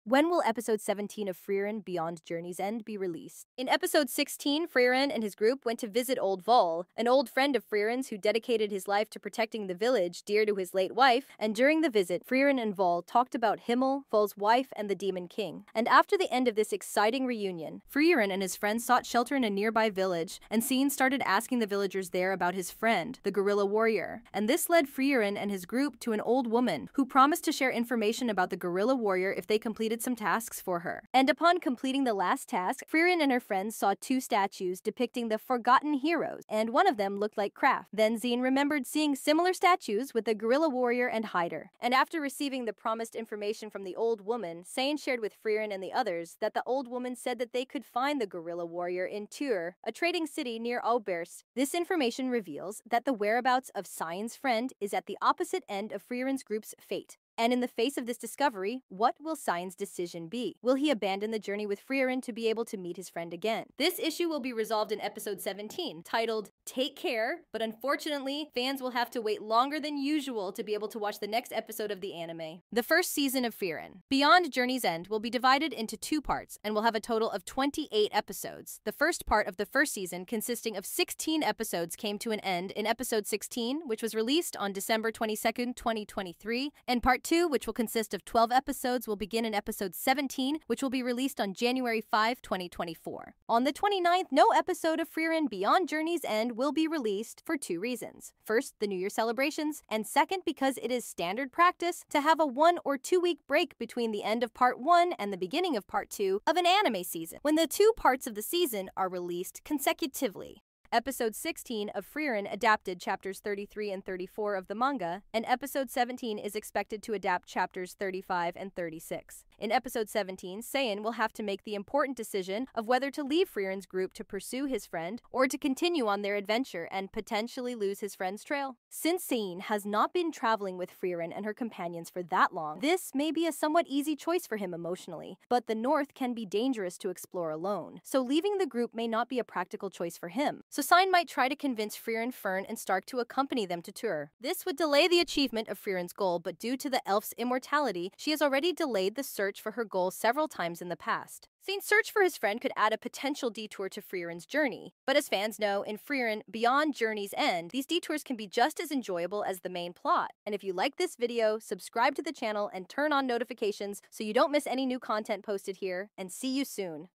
When will episode 17 of Frieren Beyond Journey's End be released? In episode 16, Frieren and his group went to visit old Voll, an old friend of Frieren's who dedicated his life to protecting the village dear to his late wife, and during the visit, Frieren and Voll talked about Himmel, Voll's wife, and the Demon King. And after the end of this exciting reunion, Frieren and his friends sought shelter in a nearby village, and Sein started asking the villagers there about his friend, the guerrilla warrior. And this led Frieren and his group to an old woman who promised to share information about the guerrilla warrior if they completed some tasks for her. And upon completing the last task, Frieren and her friends saw two statues depicting the forgotten heroes, and one of them looked like Kraft. Then Sein remembered seeing similar statues with the guerrilla warrior and hider. And after receiving the promised information from the old woman, Sein shared with Frieren and the others that the old woman said that they could find the guerrilla warrior in Tur, a trading city near Aubers. This information reveals that the whereabouts of Sein's friend is at the opposite end of Frieren's group's fate. And in the face of this discovery, what will Sein's decision be? Will he abandon the journey with Frieren to be able to meet his friend again? This issue will be resolved in episode 17, titled Take Care, but unfortunately, fans will have to wait longer than usual to be able to watch the next episode of the anime. The first season of Frieren, Beyond Journey's End, will be divided into two parts and will have a total of 28 episodes. The first part of the first season, consisting of 16 episodes, came to an end in episode 16, which was released on December 22nd, 2023, and part 2, which will consist of 12 episodes, will begin in episode 17, which will be released on January 5, 2024. On the 29th, no episode of Frieren Beyond Journey's End will be released for two reasons. First, the New Year celebrations, and second, because it is standard practice to have a 1 or 2 week break between the end of part 1 and the beginning of part 2 of an anime season, when the two parts of the season are released consecutively. Episode 16 of Frieren adapted chapters 33 and 34 of the manga, and episode 17 is expected to adapt chapters 35 and 36. In episode 17, Sein will have to make the important decision of whether to leave Frieren's group to pursue his friend or to continue on their adventure and potentially lose his friend's trail. Since Sein has not been traveling with Frieren and her companions for that long, this may be a somewhat easy choice for him emotionally, but the north can be dangerous to explore alone, so leaving the group may not be a practical choice for him. So Sein might try to convince Frieren, Fern, and Stark to accompany them to Tur. This would delay the achievement of Frieren's goal, but due to the elf's immortality, she has already delayed the search for her goal several times in the past. Sein's search for his friend could add a potential detour to Frieren's journey, but as fans know, in Frieren Beyond Journey's End, these detours can be just as enjoyable as the main plot. And if you like this video, subscribe to the channel and turn on notifications so you don't miss any new content posted here, and see you soon.